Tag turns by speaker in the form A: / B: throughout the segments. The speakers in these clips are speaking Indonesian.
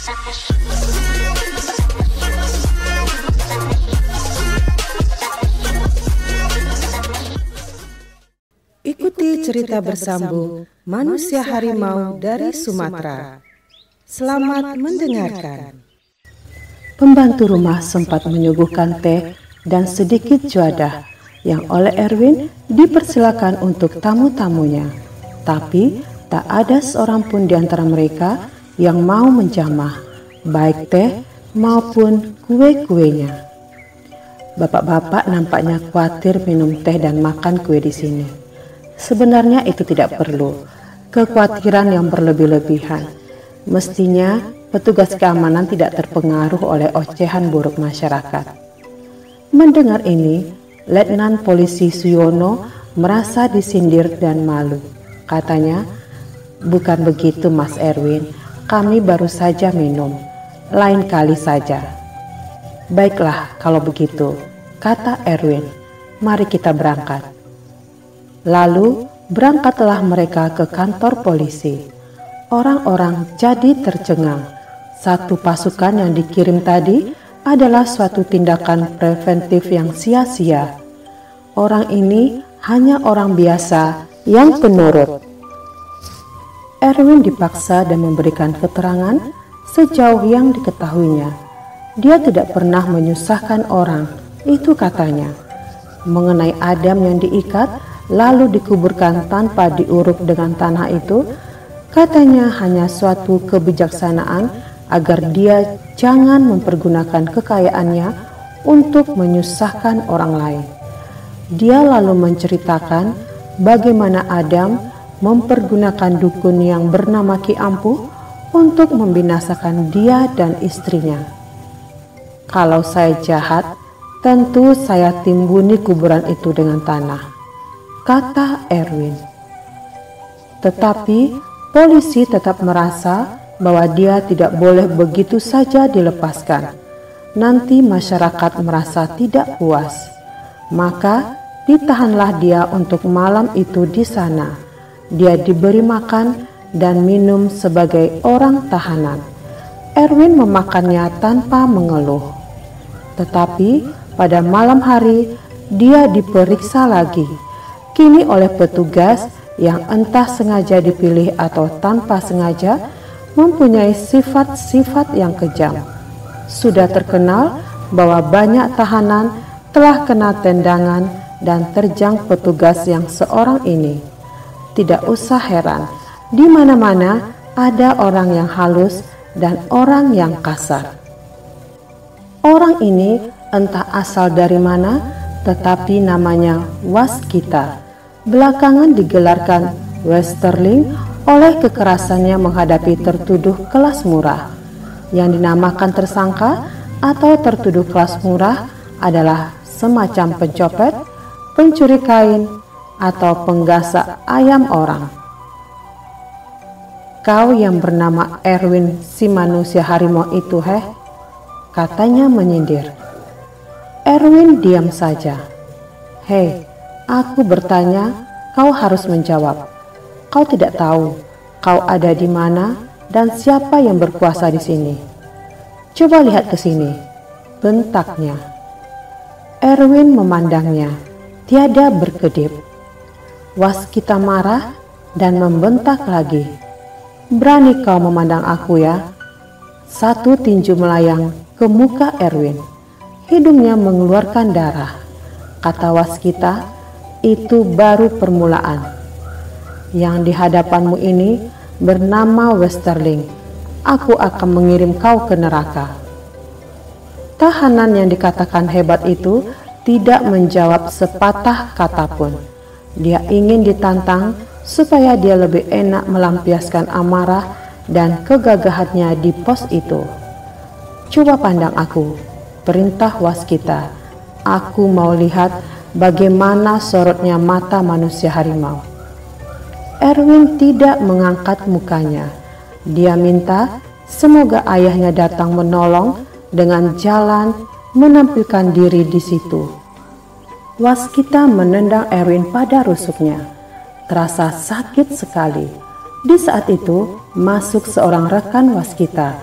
A: Ikuti cerita bersambung Manusia Harimau dari Sumatera. Selamat mendengarkan.
B: Pembantu rumah sempat menyuguhkan teh dan sedikit juadah yang oleh Erwin dipersilakan untuk tamu-tamunya. Tapi tak ada seorang pun di antara mereka yang mau menjamah, baik teh maupun kue-kuenya. Bapak-bapak nampaknya khawatir minum teh dan makan kue di sini. Sebenarnya itu tidak perlu, kekhawatiran yang berlebih-lebihan. Mestinya petugas keamanan tidak terpengaruh oleh ocehan buruk masyarakat. Mendengar ini, Letnan Polisi Suyono merasa disindir dan malu. Katanya, "Bukan begitu Mas Erwin, kami baru saja minum, lain kali saja." "Baiklah kalau begitu," kata Erwin, "mari kita berangkat." Lalu berangkatlah mereka ke kantor polisi. Orang-orang jadi tercengang. Satu pasukan yang dikirim tadi adalah suatu tindakan preventif yang sia-sia. Orang ini hanya orang biasa yang penurut. Erwin dipaksa dan memberikan keterangan sejauh yang diketahuinya. Dia tidak pernah menyusahkan orang, itu katanya. Mengenai Adam yang diikat lalu dikuburkan tanpa diuruk dengan tanah itu, katanya hanya suatu kebijaksanaan agar dia jangan mempergunakan kekayaannya untuk menyusahkan orang lain. Dia lalu menceritakan bagaimana Adam mempergunakan dukun yang bernama Ki Ampuh untuk membinasakan dia dan istrinya. "Kalau saya jahat, tentu saya timbuni kuburan itu dengan tanah," kata Erwin. Tetapi polisi tetap merasa bahwa dia tidak boleh begitu saja dilepaskan. Nanti masyarakat merasa tidak puas. Maka ditahanlah dia untuk malam itu di sana. Dia diberi makan dan minum sebagai orang tahanan. Erwin memakannya tanpa mengeluh. Tetapi pada malam hari dia diperiksa lagi. Kini oleh petugas yang entah sengaja dipilih atau tanpa sengaja mempunyai sifat-sifat yang kejam. Sudah terkenal bahwa banyak tahanan telah kena tendangan dan terjang petugas yang seorang ini. Tidak usah heran, di mana-mana ada orang yang halus dan orang yang kasar. Orang ini entah asal dari mana, tetapi namanya Waskita. Belakangan digelarkan Westerling oleh kekerasannya menghadapi tertuduh kelas murah. Yang dinamakan tersangka atau tertuduh kelas murah adalah semacam pencopet, pencuri kain, atau penggasak ayam orang. "Kau yang bernama Erwin si manusia harimau itu, katanya menyindir. Erwin diam saja. "Hei, aku bertanya, kau harus menjawab. Kau tidak tahu kau ada di mana dan siapa yang berkuasa di sini. Coba lihat ke sini," bentaknya. Erwin memandangnya, tiada berkedip. Waskita marah dan membentak lagi. "Berani kau memandang aku ya?" Satu tinju melayang ke muka Erwin. Hidungnya mengeluarkan darah. Kata Waskita, "Itu baru permulaan. Yang di hadapanmu ini bernama Westerling. Aku akan mengirim kau ke neraka." Tahanan yang dikatakan hebat itu tidak menjawab sepatah kata pun. Dia ingin ditantang supaya dia lebih enak melampiaskan amarah dan kegagahannya di pos itu. "Coba pandang aku," perintah Waskita. "Aku mau lihat bagaimana sorotnya mata manusia harimau." Erwin tidak mengangkat mukanya. Dia minta semoga ayahnya datang menolong dengan jalan menampilkan diri di situ. Waskita menendang Erwin pada rusuknya. Terasa sakit sekali. Di saat itu masuk seorang rekan Waskita.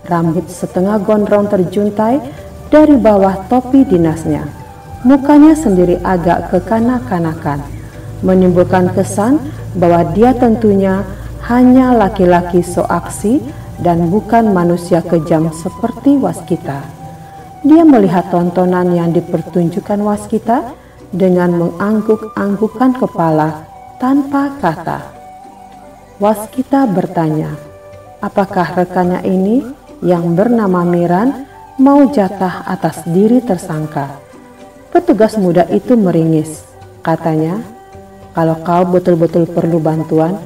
B: rambut setengah gondrong terjuntai dari bawah topi dinasnya. Mukanya sendiri agak kekanak-kanakan, menimbulkan kesan bahwa dia tentunya hanya laki-laki so aksi dan bukan manusia kejam seperti waskita. Dia melihat tontonan yang dipertunjukkan waskita dengan mengangguk-anggukkan kepala tanpa kata. Waskita bertanya, apakah rekannya ini yang bernama Miran mau jatah atas diri tersangka? Petugas muda itu meringis. Katanya, kalau kau betul-betul perlu bantuan,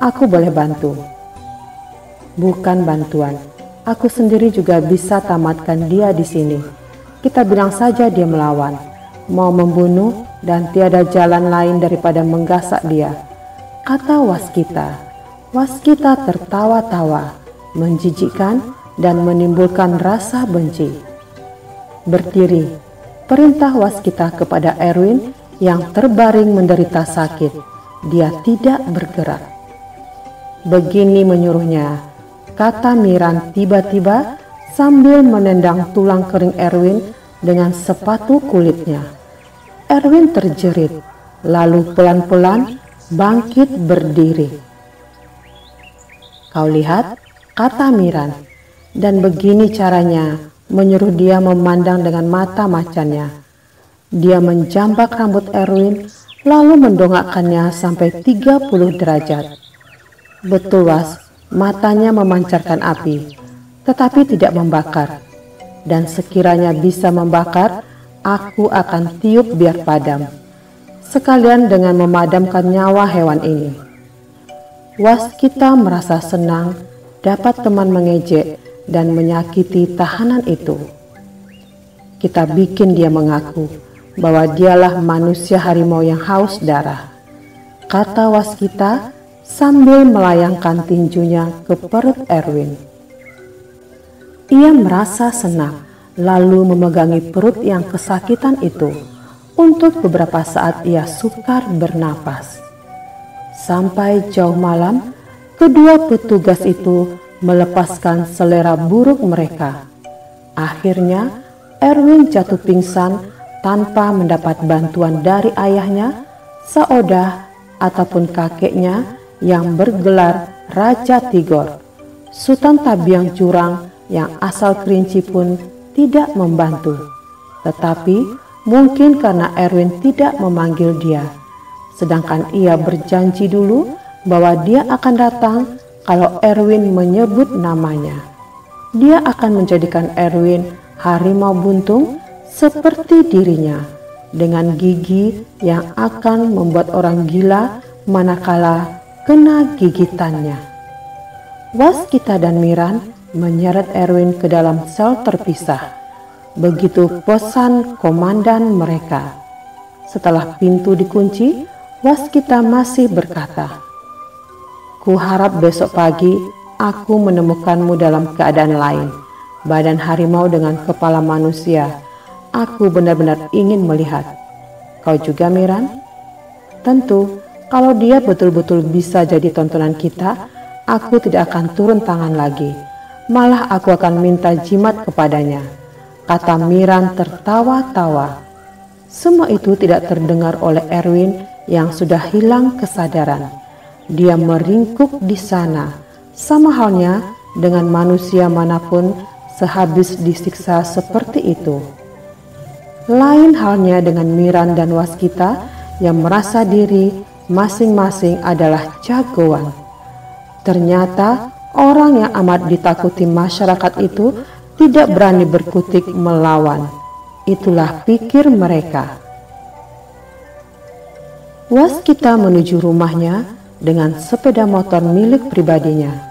B: aku boleh bantu. Bukan bantuan, aku sendiri juga bisa tamatkan dia di sini. Kita bilang saja dia melawan, mau membunuh, dan tiada jalan lain daripada menggasak dia, kata waskita. Waskita tertawa-tawa, menjijikkan dan menimbulkan rasa benci. Berdiri, perintah waskita kepada Erwin yang terbaring menderita sakit. Dia tidak bergerak. Begini menyuruhnya, kata Miran tiba-tiba sambil menendang tulang kering Erwin dengan sepatu kulitnya. Erwin terjerit, lalu pelan-pelan bangkit berdiri. Kau lihat, kata Miran, dan begini caranya menyuruh dia memandang dengan mata macannya. Dia menjambak rambut Erwin lalu mendongakkannya sampai 30 derajat. Betul Was, matanya memancarkan api, tetapi tidak membakar. Dan sekiranya bisa membakar, aku akan tiup biar padam, sekalian dengan memadamkan nyawa hewan ini. Waskita merasa senang dapat teman mengejek dan menyakiti tahanan itu. Kita bikin dia mengaku bahwa dialah manusia harimau yang haus darah, kata waskita sambil melayangkan tinjunya ke perut Erwin. Ia merasa senang, lalu memegangi perut yang kesakitan itu. Untuk beberapa saat ia sukar bernapas. Sampai jauh malam, kedua petugas itu melepaskan selera buruk mereka. Akhirnya, Erwin jatuh pingsan tanpa mendapat bantuan dari ayahnya, Saodah, ataupun kakeknya yang bergelar Raja Tigor. Sultan Tabiang Jurang yang asal Kerinci pun tidak membantu. Tetapi mungkin karena Erwin tidak memanggil dia, sedangkan ia berjanji dulu bahwa dia akan datang kalau Erwin menyebut namanya. Dia akan menjadikan Erwin harimau buntung seperti dirinya, dengan gigi yang akan membuat orang gila manakala kena gigitannya. Waskita dan Miran menyeret Erwin ke dalam sel terpisah. Begitu pesan komandan mereka. Setelah pintu dikunci, waskita masih berkata, "Ku harap besok pagi aku menemukanmu dalam keadaan lain, badan harimau dengan kepala manusia. Aku benar-benar ingin melihat. Kau juga, Miran? Tentu, kalau dia betul-betul bisa jadi tontonan kita, aku tidak akan turun tangan lagi. Malah aku akan minta jimat kepadanya," kata Miran tertawa-tawa. Semua itu tidak terdengar oleh Erwin yang sudah hilang kesadaran. Dia meringkuk di sana, sama halnya dengan manusia manapun sehabis disiksa seperti itu. Lain halnya dengan Miran dan waskita yang merasa diri masing-masing adalah jagoan. Ternyata orang yang amat ditakuti masyarakat itu tidak berani berkutik melawan. Itulah pikir mereka. Waskita menuju rumahnya dengan sepeda motor milik pribadinya.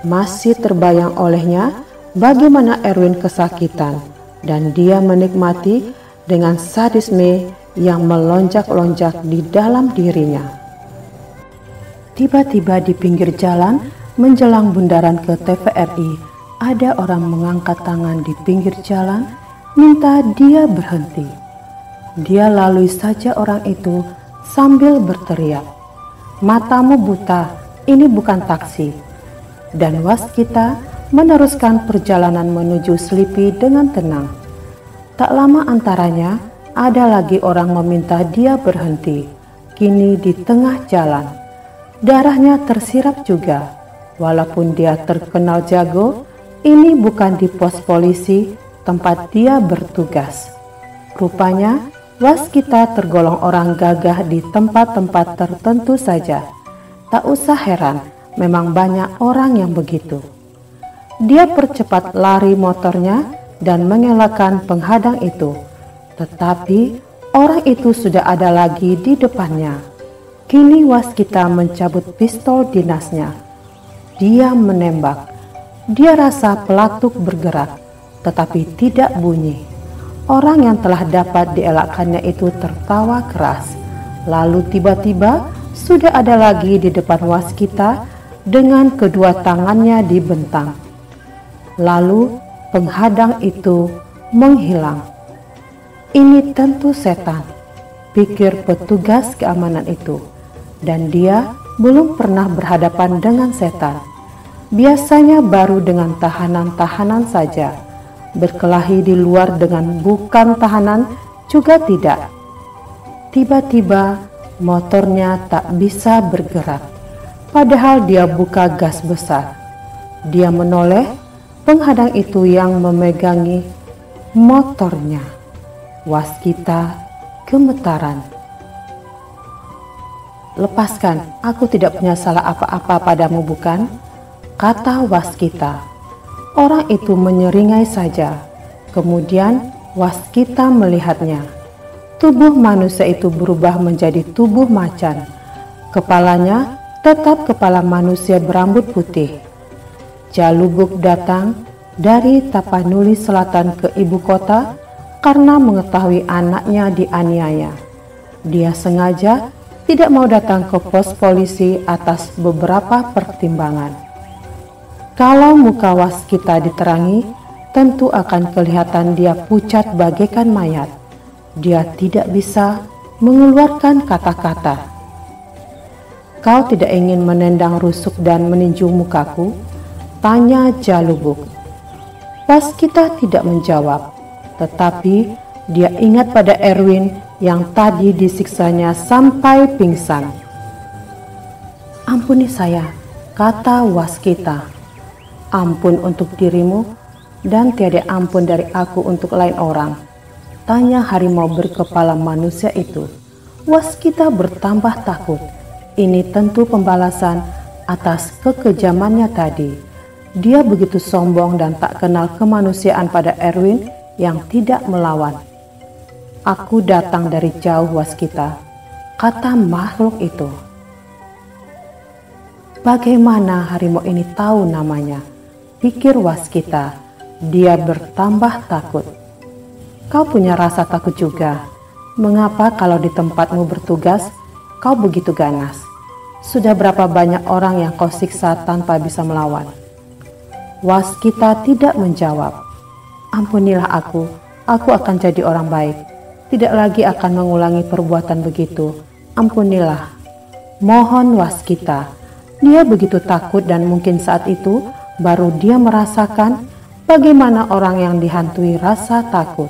B: Masih terbayang olehnya bagaimana Erwin kesakitan, dan dia menikmati dengan sadisme yang melonjak-lonjak di dalam dirinya. Tiba-tiba di pinggir jalan menjelang bundaran ke TVRI, ada orang mengangkat tangan di pinggir jalan minta dia berhenti. Dia lalui saja orang itu sambil berteriak, "Matamu buta, ini bukan taksi." Dan waskita meneruskan perjalanan menuju Slipi dengan tenang. Tak lama antaranya, ada lagi orang meminta dia berhenti. Kini di tengah jalan, darahnya tersirap juga. Walaupun dia terkenal jago, ini bukan di pos polisi tempat dia bertugas. Rupanya, Waskita tergolong orang gagah di tempat-tempat tertentu saja. Tak usah heran, memang banyak orang yang begitu. Dia percepat lari motornya dan mengelakkan penghadang itu. Tetapi orang itu sudah ada lagi di depannya. Kini Waskita mencabut pistol dinasnya. Dia menembak. Dia rasa pelatuk bergerak, tetapi tidak bunyi. Orang yang telah dapat dielakkannya itu tertawa keras. Lalu tiba-tiba sudah ada lagi di depan Waskita dengan kedua tangannya dibentang. Lalu penghadang itu menghilang. Ini tentu setan, pikir petugas keamanan itu. Dan dia belum pernah berhadapan dengan setan. Biasanya baru dengan tahanan-tahanan saja. Berkelahi di luar dengan bukan tahanan juga tidak. Tiba-tiba motornya tak bisa bergerak, padahal dia buka gas besar. Dia menoleh, penghadang itu yang memegangi motornya. Waskita gemetaran. "Lepaskan, aku tidak punya salah apa-apa padamu, bukan?" kata Waskita. Orang itu menyeringai saja. Kemudian Waskita melihatnya. Tubuh manusia itu berubah menjadi tubuh macan. Kepalanya tetap kepala manusia berambut putih. Jalubuk datang dari Tapanuli Selatan ke ibu kota karena mengetahui anaknya dianiaya. Dia sengaja tidak mau datang ke pos polisi atas beberapa pertimbangan. Kalau muka Waskita diterangi, tentu akan kelihatan dia pucat bagaikan mayat. Dia tidak bisa mengeluarkan kata-kata. "Kau tidak ingin menendang rusuk dan meninju mukaku?" tanya Jalubuk. Waskita tidak menjawab, tetapi dia ingat pada Erwin yang tadi disiksanya sampai pingsan. "Ampuni saya," kata Waskita. "Ampun untuk dirimu dan tiada ampun dari aku untuk lain orang," tanya harimau berkepala manusia itu. Waskita bertambah takut. Ini tentu pembalasan atas kekejamannya tadi. Dia begitu sombong dan tak kenal kemanusiaan pada Erwin yang tidak melawan. "Aku datang dari jauh, Waskita," kata makhluk itu. Bagaimana harimau ini tahu namanya? Pikir Waskita. Dia bertambah takut. "Kau punya rasa takut juga. Mengapa kalau di tempatmu bertugas, kau begitu ganas? Sudah berapa banyak orang yang kau siksa tanpa bisa melawan?" Waskita tidak menjawab. "Ampunilah aku akan jadi orang baik. Tidak lagi akan mengulangi perbuatan begitu. Ampunilah." Mohon Waskita. Dia begitu takut dan mungkin saat itu baru dia merasakan bagaimana orang yang dihantui rasa takut.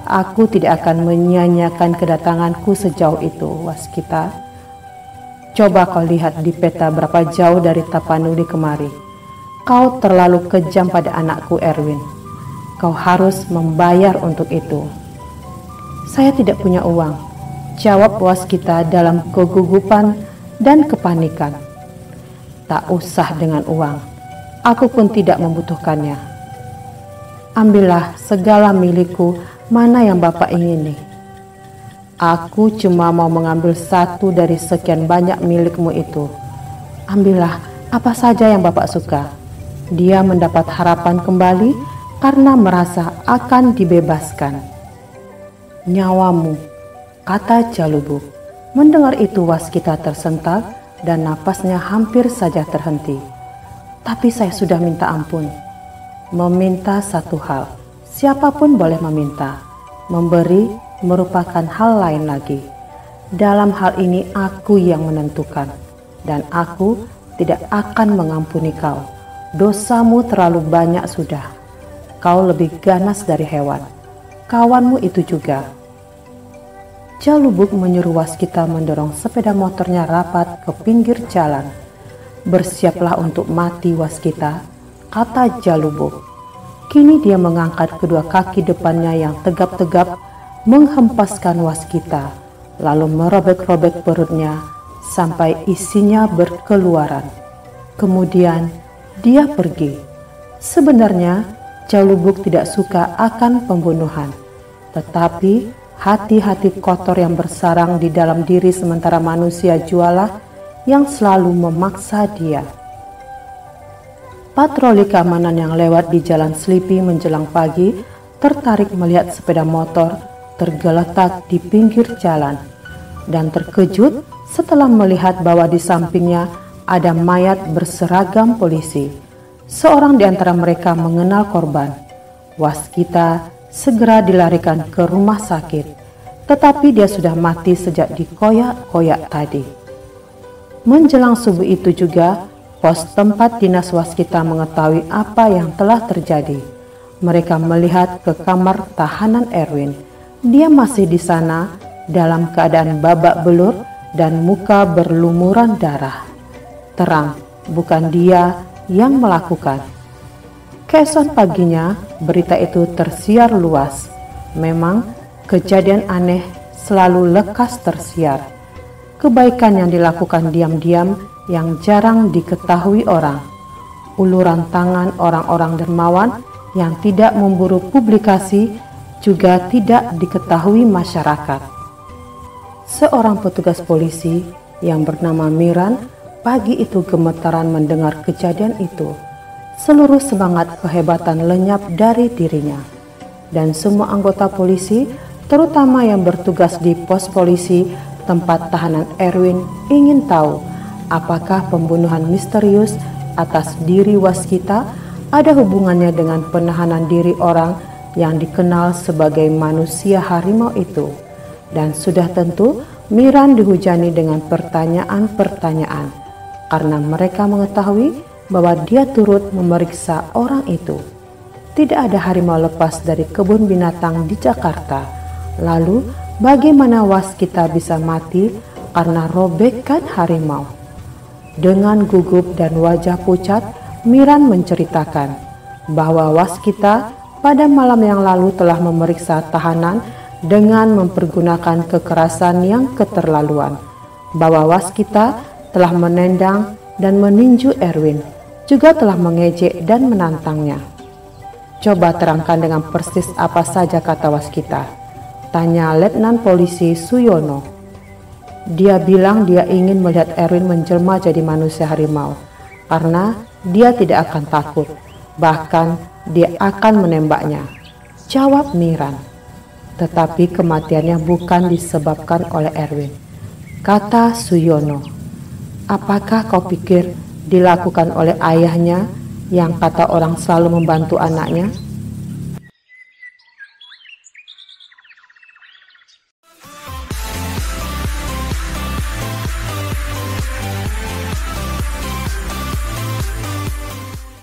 B: "Aku tidak akan menyia-nyiakan kedatanganku sejauh itu, Waskita. Coba kau lihat di peta berapa jauh dari Tapanuli kemari. Kau terlalu kejam pada anakku Erwin. Kau harus membayar untuk itu." "Saya tidak punya uang," jawab Waskita dalam kegugupan dan kepanikan. "Tak usah dengan uang. Aku pun tidak membutuhkannya. Ambillah segala milikku mana yang Bapak ingini. Aku cuma mau mengambil satu dari sekian banyak milikmu itu. Ambillah apa saja yang Bapak suka." Dia mendapat harapan kembali karena merasa akan dibebaskan. "Nyawamu," kata Jalubuk. Mendengar itu Waskita tersentak dan napasnya hampir saja terhenti. "Tapi saya sudah minta ampun." Meminta satu hal, siapapun boleh meminta. Memberi merupakan hal lain lagi. Dalam hal ini aku yang menentukan, dan aku tidak akan mengampuni kau. dosamu terlalu banyak sudah. Kau lebih ganas dari hewan. Kawanmu itu juga. Jalubuk menyuruh Waskita mendorong sepeda motornya rapat ke pinggir jalan. Bersiaplah untuk mati, Waskita, kata Jalubuk. Kini dia mengangkat kedua kaki depannya yang tegap-tegap, menghempaskan Waskita, lalu merobek-robek perutnya sampai isinya berkeluaran. Kemudian dia pergi. Sebenarnya Jalubuk tidak suka akan pembunuhan, tetapi hati-hati kotor yang bersarang di dalam diri sementara manusia jualah yang selalu memaksa dia. Patroli keamanan yang lewat di jalan Slipi menjelang pagi tertarik melihat sepeda motor tergeletak di pinggir jalan dan terkejut setelah melihat bahwa di sampingnya ada mayat berseragam polisi. Seorang di antara mereka mengenal korban. Waskita segera dilarikan ke rumah sakit, tetapi dia sudah mati sejak dikoyak-koyak tadi. Menjelang subuh itu juga, pos tempat dinas Waskita mengetahui apa yang telah terjadi. Mereka melihat ke kamar tahanan Erwin. Dia masih di sana dalam keadaan babak belur dan muka berlumuran darah. Terang, bukan dia yang melakukan. Keesokan paginya, berita itu tersiar luas. Memang, kejadian aneh selalu lekas tersiar. Kebaikan yang dilakukan diam-diam yang jarang diketahui orang. Uluran tangan orang-orang dermawan yang tidak memburu publikasi juga tidak diketahui masyarakat. Seorang petugas polisi yang bernama Miran pagi itu gemetaran mendengar kejadian itu. Seluruh semangat kehebatan lenyap dari dirinya. Dan semua anggota polisi, terutama yang bertugas di pos polisi tempat tahanan Erwin, ingin tahu apakah pembunuhan misterius atas diri Waskita ada hubungannya dengan penahanan diri orang yang dikenal sebagai manusia harimau itu. Dan sudah tentu Miran dihujani dengan pertanyaan-pertanyaan karena mereka mengetahui bahwa dia turut memeriksa orang itu. Tidak ada harimau lepas dari kebun binatang di Jakarta. Lalu bagaimana Waskita bisa mati karena robekan harimau? Dengan gugup dan wajah pucat, Miran menceritakan bahwa Waskita pada malam yang lalu telah memeriksa tahanan dengan mempergunakan kekerasan yang keterlaluan, bahwa Waskita telah menendang dan meninju Erwin, juga telah mengejek dan menantangnya. Coba terangkan dengan persis apa saja kata Waskita, tanya Letnan Polisi Suyono. Dia bilang dia ingin melihat Erwin menjelma jadi manusia harimau, karena dia tidak akan takut, bahkan dia akan menembaknya, jawab Miran. Tetapi kematiannya bukan disebabkan oleh Erwin, kata Suyono. Apakah kau pikir dilakukan oleh ayahnya yang kata orang selalu membantu anaknya?